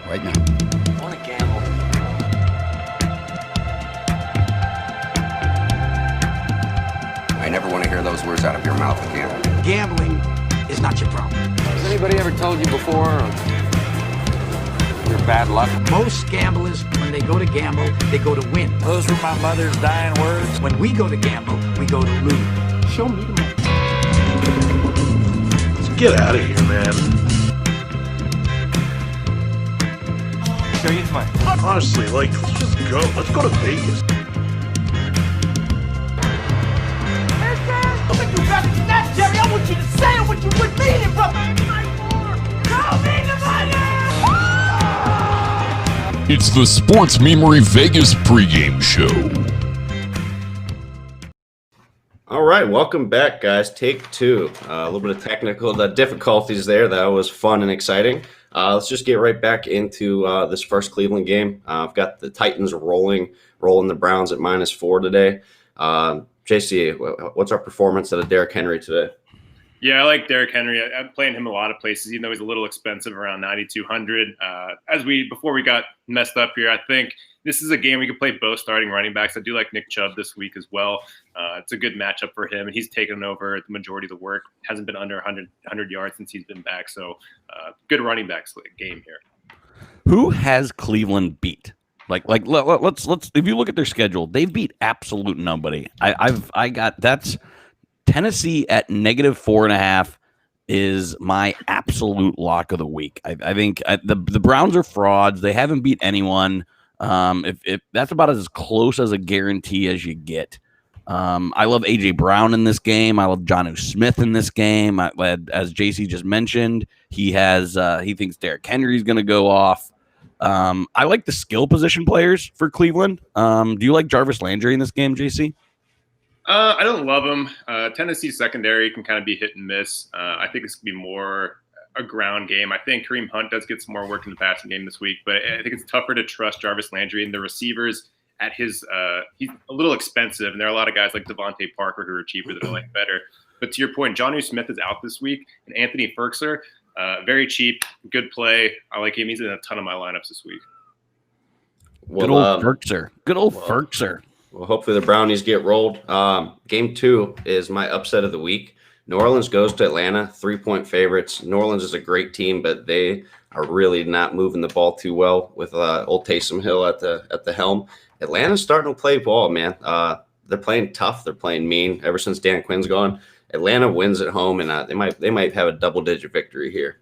right now. I want to gamble. I never want to hear those words out of your mouth again. Gambling is not your problem. Has anybody ever told you before you're bad luck? Most gamblers, when they go to gamble, they go to win. Those were my mother's dying words. When we go to gamble, we go to lose. Show me the money. Let's get out of here, man. Go use mine. Honestly, let's just go. Let's go to Vegas. I think you better than that, Jerry. I want you to say what you would mean it, brother. Show me the money! It's the Sports Memory Vegas pregame show. All right, welcome back, guys. Take two. A little bit of technical difficulties there. That was fun and exciting. Let's just get right back into this first Cleveland game. I've got the Titans rolling the Browns at -4 today. JC, what's our performance out of Derrick Henry today? Yeah, I like Derrick Henry. I'm playing him a lot of places, even though he's a little expensive, around 9,200. Before we got messed up here, I think this is a game we could play both starting running backs. I do like Nick Chubb this week as well. It's a good matchup for him, and he's taken over the majority of the work. Hasn't been under 100 yards since he's been back, so good running backs game here. Who has Cleveland beat? Let's if you look at their schedule, they've beat absolute nobody. I got that's Tennessee at -4.5 is my absolute lock of the week. I think the Browns are frauds. They haven't beat anyone. If that's about as close as a guarantee as you get. I love AJ Brown in this game. I love Jonnu Smith in this game. As JC just mentioned, he thinks Derrick Henry is going to go off. I like the skill position players for Cleveland. Do you like Jarvis Landry in this game, JC? I don't love him. Tennessee's secondary can kind of be hit and miss. I think it's going to be more a ground game. I think Kareem Hunt does get some more work in the passing game this week, but I think it's tougher to trust Jarvis Landry and the receivers at his he's a little expensive, and there are a lot of guys like Devontae Parker who are cheaper that I like better. But to your point, Jonnu Smith is out this week, and Anthony Ferkser, very cheap, good play. I like him. He's in a ton of my lineups this week. Good old Ferkser. Good old Ferkser. Well, hopefully the Brownies get rolled. Game 2 is my upset of the week. New Orleans goes to Atlanta, 3-point favorites. New Orleans is a great team, but they are really not moving the ball too well with old Taysom Hill at the helm. Atlanta's starting to play ball, man. They're playing tough. They're playing mean. Ever since Dan Quinn's gone, Atlanta wins at home, and they might have a double-digit victory here.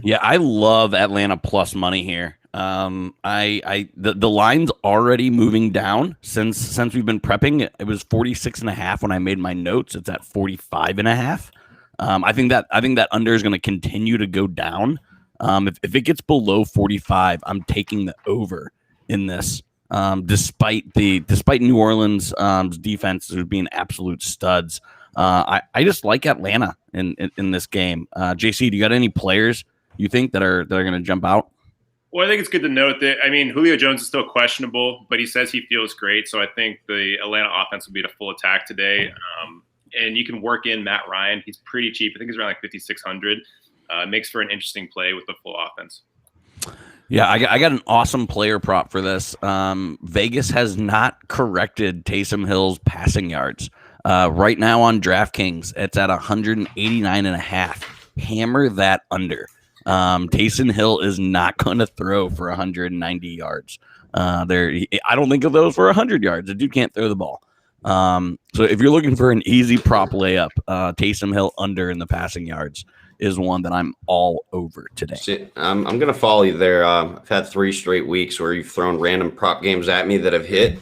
Yeah, I love Atlanta plus money here. The line's already moving down since we've been prepping. It was 46.5 when I made my notes. It's at 45.5. I think that under is going to continue to go down. If it gets below 45, I'm taking the over in this. Despite New Orleans defense being absolute studs, I just like Atlanta in this game. JC, do you got any players you think that are going to jump out? Well, I think it's good to note that, Julio Jones is still questionable, but he says he feels great. So I think the Atlanta offense will be at a full attack today. And you can work in Matt Ryan. He's pretty cheap. I think he's around like 5,600. Makes for an interesting play with the full offense. Yeah, I got an awesome player prop for this. Vegas has not corrected Taysom Hill's passing yards. Right now on DraftKings, it's at 189.5. Hammer that under. Taysom Hill is not going to throw for 190 yards. I don't think of those for 100 yards. The dude can't throw the ball. So if you're looking for an easy prop layup, Taysom Hill under in the passing yards is one that I'm all over today. See, I'm going to follow you there. I've had 3 straight weeks where you've thrown random prop games at me that have hit.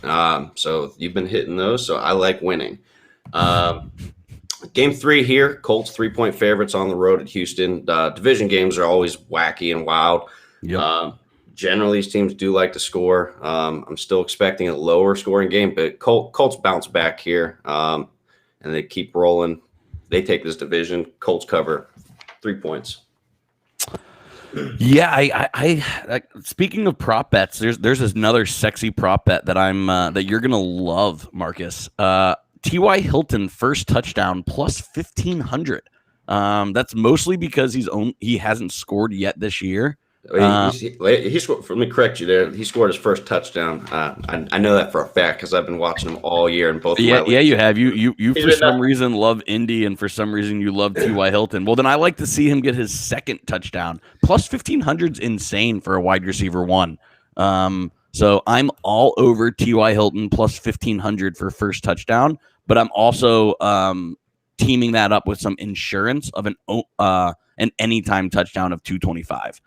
So you've been hitting those. So I like winning. Game 3 here, Colts 3-point favorites on the road at Houston. Division games are always wacky and wild. Yep. Generally, these teams do like to score. I'm still expecting a lower scoring game, but Colts bounce back here, and they keep rolling. They take this division. Colts cover 3 points. Yeah, I speaking of prop bets, there's another sexy prop bet that that you're gonna love, Marcus. T.Y. Hilton first touchdown plus 1,500. That's mostly because he hasn't scored yet this year. He scored, let me correct you there. He scored his first touchdown. I know that for a fact because I've been watching him all year in both. Yeah, of my leagues. you have. You He's for been some up- reason love Indy, and for some reason you love T.Y. Hilton. Well, then I like to see him get his second touchdown. Plus 1,500's insane for a wide receiver one. So I'm all over T.Y. Hilton plus 1,500 for first touchdown, but I'm also teaming that up with some insurance of an anytime touchdown of 225.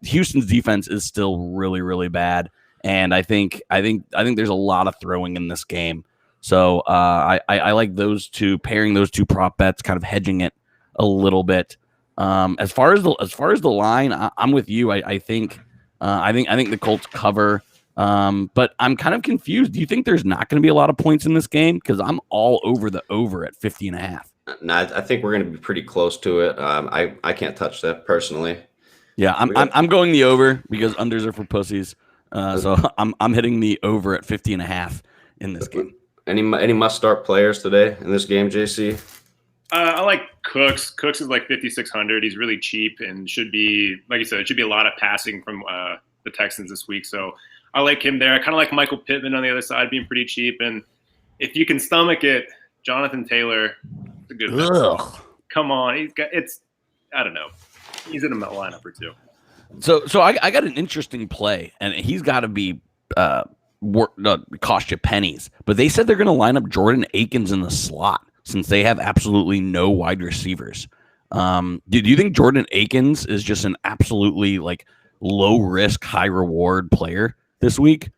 Houston's defense is still really, really bad, and I think there's a lot of throwing in this game. So I like those two, pairing those two prop bets, kind of hedging it a little bit. As far as the line, I'm with you. I think the Colts cover, but I'm kind of confused. Do you think there's not going to be a lot of points in this game? Because I'm all over the over at 50.5. No, I think we're going to be pretty close to it. I can't touch that personally. Yeah, I'm going the over because unders are for pussies. So I'm hitting the over at 50.5 in this game. Any must start players today in this game, JC? I like Cooks. Cooks is like 5,600. He's really cheap and should be, like you said, it should be a lot of passing from the Texans this week. So I like him there. I kind of like Michael Pittman on the other side being pretty cheap. And if you can stomach it, Jonathan Taylor, it's a good bet. Come on, I don't know. He's in a lineup or two. So I got an interesting play, and he's got to be cost you pennies. But they said they're going to line up Jordan Akins in the slot since they have absolutely no wide receivers. Do you think Jordan Akins is just an absolutely like low risk, high reward player this week?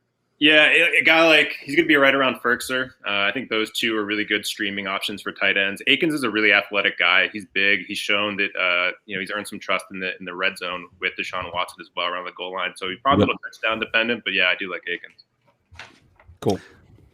Yeah, a guy like he's going to be right around Ferkser. I think those two are really good streaming options for tight ends. Akins is a really athletic guy. He's big. He's shown that he's earned some trust in the red zone with Deshaun Watson as well around the goal line. So he's probably a little touchdown dependent, but yeah, I do like Akins. Cool.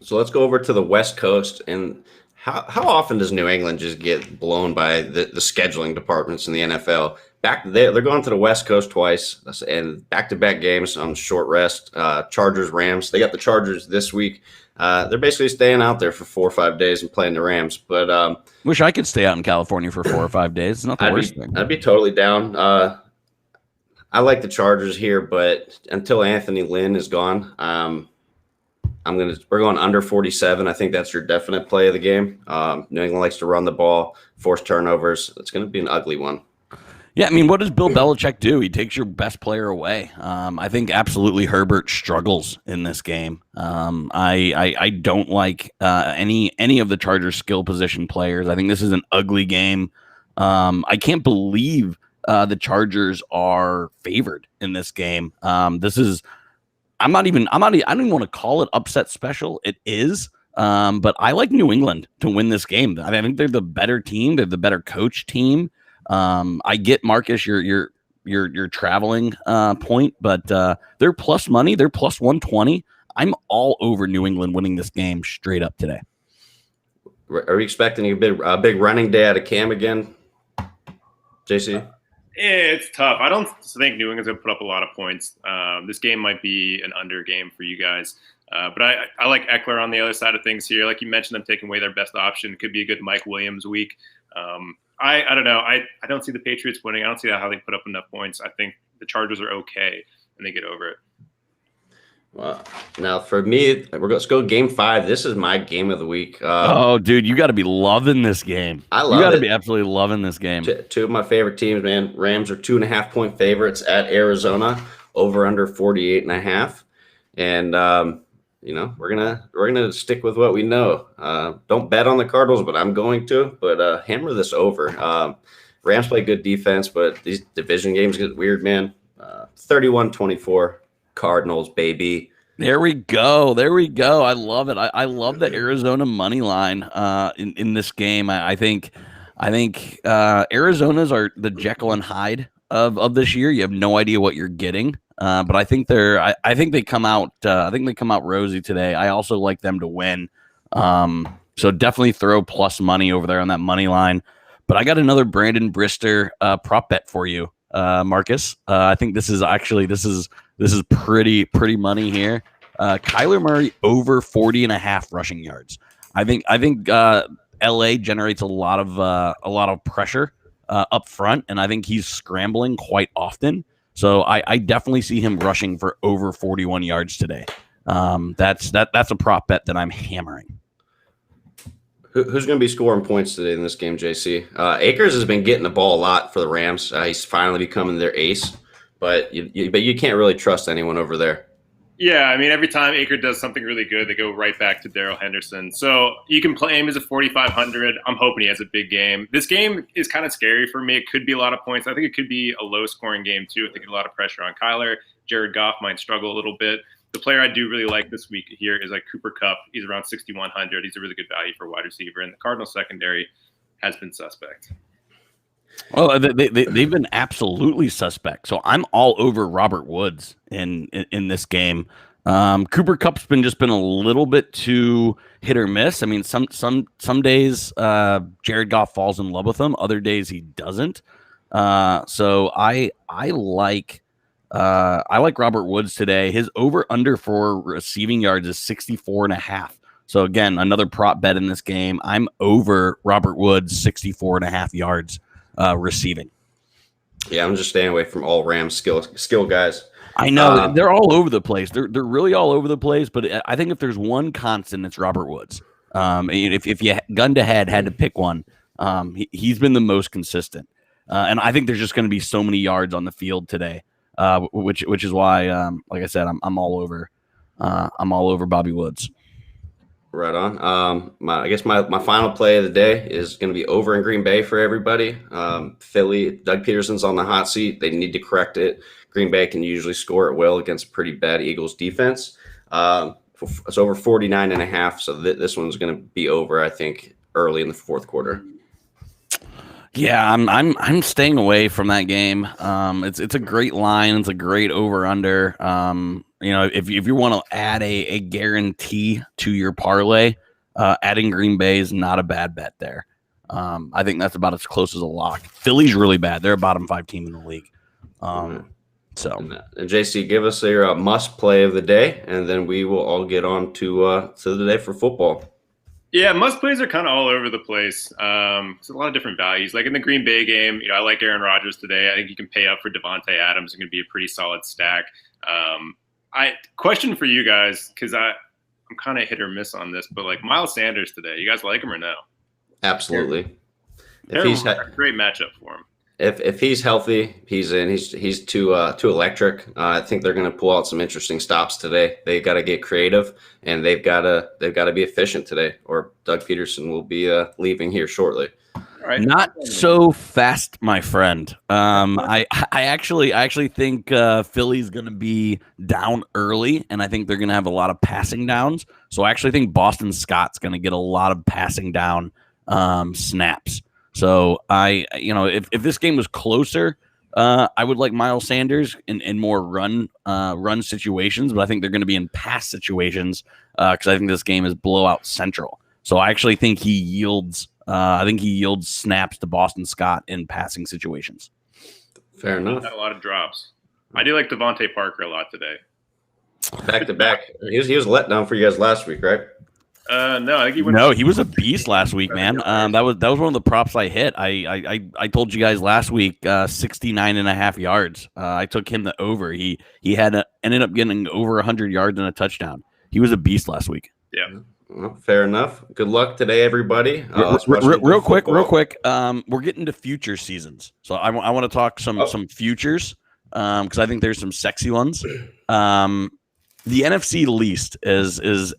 So let's go over to the West Coast. And how often does New England just get blown by the scheduling departments in the NFL? They're going to the West Coast twice and back-to-back games on short rest. Chargers, Rams. They got the Chargers this week. They're basically staying out there for 4 or 5 days and playing the Rams. But wish I could stay out in California for 4 or 5 days. It's not the worst thing. I'd be totally down. I like the Chargers here, but until Anthony Lynn is gone, we're going under 47. I think that's your definite play of the game. New England likes to run the ball, force turnovers. It's going to be an ugly one. Yeah, I mean, what does Bill Belichick do? He takes your best player away. I think absolutely Herbert struggles in this game. I don't like any of the Chargers skill position players. I think this is an ugly game. I can't believe the Chargers are favored in this game. I don't even want to call it upset special. It is. But I like New England to win this game. I think they're the better team. They're the better coach team. I get Marcus, your traveling point, but they're plus money. They're plus 120. I'm all over New England winning this game straight up today. Are we expecting a big running day out of Cam again, JC? It's tough. I don't think New England's going to put up a lot of points. This game might be an under game for you guys. But I like Eckler on the other side of things here. Like you mentioned, them taking away their best option. Could be a good Mike Williams week. I don't know. I don't see the Patriots winning. I don't see how they put up enough points. I think the Chargers are okay and they get over it. Well, now for me, let's go game 5. This is my game of the week. Dude, you got to be loving this game. I love it. You got to be absolutely loving this game. Two of my favorite teams, man. Rams are 2.5-point favorites at Arizona, over under 48.5. And we're gonna stick with what we know. Don't bet on the Cardinals, but I'm going to. But hammer this over. Rams play good defense, but these division games get weird, man. 31-24, Cardinals, baby. There we go. I love it. I love the Arizona money line in this game. I think Arizona's are the Jekyll and Hyde of this year. You have no idea what you're getting. But I think they come out rosy today. I also like them to win. So definitely throw plus money over there on that money line. But I got another Brandon Brister prop bet for you, Marcus. I think this is pretty money here. Kyler Murray over 40.5 rushing yards. I think LA generates a lot of pressure up front, and I think he's scrambling quite often. So I definitely see him rushing for over 41 yards today. That's a prop bet that I'm hammering. Who's going to be scoring points today in this game, JC? Akers has been getting the ball a lot for the Rams. He's finally becoming their ace, but you can't really trust anyone over there. Yeah, I mean, every time Aker does something really good, they go right back to Darrell Henderson. So you can play him as a 4,500. I'm hoping he has a big game. This game is kind of scary for me. It could be a lot of points. I think it could be a low-scoring game, too. I think a lot of pressure on Kyler. Jared Goff might struggle a little bit. The player I do really like this week here is like Cooper Kupp. He's around 6,100. He's a really good value for wide receiver. And the Cardinals secondary has been suspect. Well, they've been absolutely suspect. So I'm all over Robert Woods in this game. Cooper Kupp's been a little bit too hit or miss. I mean, some days Jared Goff falls in love with him. Other days he doesn't. So I like Robert Woods today. His over under for receiving yards is 64.5. So again, another prop bet in this game. I'm over Robert Woods 64.5 yards. Receiving. Yeah, I'm just staying away from all Rams skill guys. I know they're all over the place. They're really all over the place. But I think if there's one constant, it's Robert Woods. If you gun to head had to pick one, he's been the most consistent. And I think there's just going to be so many yards on the field today, which is why, like I said, I'm all over Bobby Woods. Right on. I guess my final play of the day is going to be over in Green Bay for everybody. Philly, Doug Peterson's on the hot seat. They need to correct it. Green Bay can usually score at will against a pretty bad Eagles defense. It's over 49.5. So this one's going to be over, I think, early in the fourth quarter. Yeah, I'm staying away from that game. It's a great line. It's a great over under. If you want to add a guarantee to your parlay, adding Green Bay is not a bad bet there. I think that's about as close as a lock. Philly's really bad. They're a bottom 5 team in the league. And JC, give us your must play of the day, and then we will all get on to the day for football. Yeah, must plays are kind of all over the place. It's a lot of different values. Like in the Green Bay game, I like Aaron Rodgers today. I think you can pay up for Devontae Adams. It's going to be a pretty solid stack. Question for you guys, because I'm kind of hit or miss on this, but like Miles Sanders today, you guys like him or no? Absolutely. He's a great matchup for him. If he's healthy, he's in. He's too electric. I think they're going to pull out some interesting stops today. They got to get creative, and they've got to be efficient today, or Doug Peterson will be leaving here shortly. Right. Not so fast, my friend. I actually think Philly's going to be down early, and I think they're going to have a lot of passing downs. So I actually think Boston Scott's going to get a lot of passing down snaps. So if this game was closer, I would like Miles Sanders in more run situations, but I think they're going to be in pass situations because I think this game is blowout central. So I actually think he yields. I think he yields snaps to Boston Scott in passing situations. Fair enough. Had a lot of drops. I do like Devontae Parker a lot today. Back to back. He was let down for you guys last week, right? No, I think he went. No, he was a beast last week, man. That was one of the props I hit. I told you guys last week 69.5 yards. I took him the over. He ended up getting over 100 yards and a touchdown. He was a beast last week. Yeah. Well, fair enough. Good luck today, everybody. Real quick. We're getting to future seasons, so I want to talk some futures because I think there's some sexy ones. The NFC least is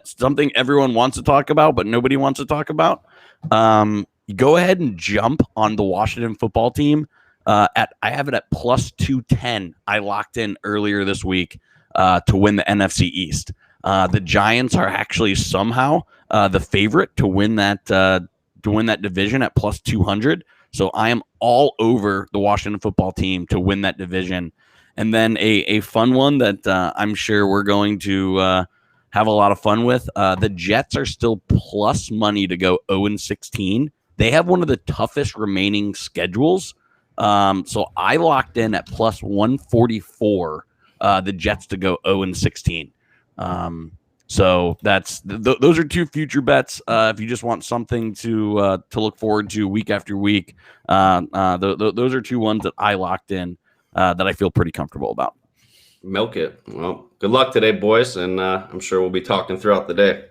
something everyone wants to talk about, but nobody wants to talk about. Go ahead and jump on the Washington football team. I have it at plus 210. I locked in earlier this week to win the NFC East. The Giants are actually somehow the favorite to win that division at plus 200. So I am all over the Washington football team to win that division. And then a fun one that I'm sure we're going to have a lot of fun with. The Jets are still plus money to go 0-16. They have one of the toughest remaining schedules. So I locked in at plus 144 the Jets to go 0-16. So that's those are two future bets. If you just want something to look forward to week after week, those are two ones that I locked in. that I feel pretty comfortable about. Milk it. Well, good luck today, boys, and I'm sure we'll be talking throughout the day.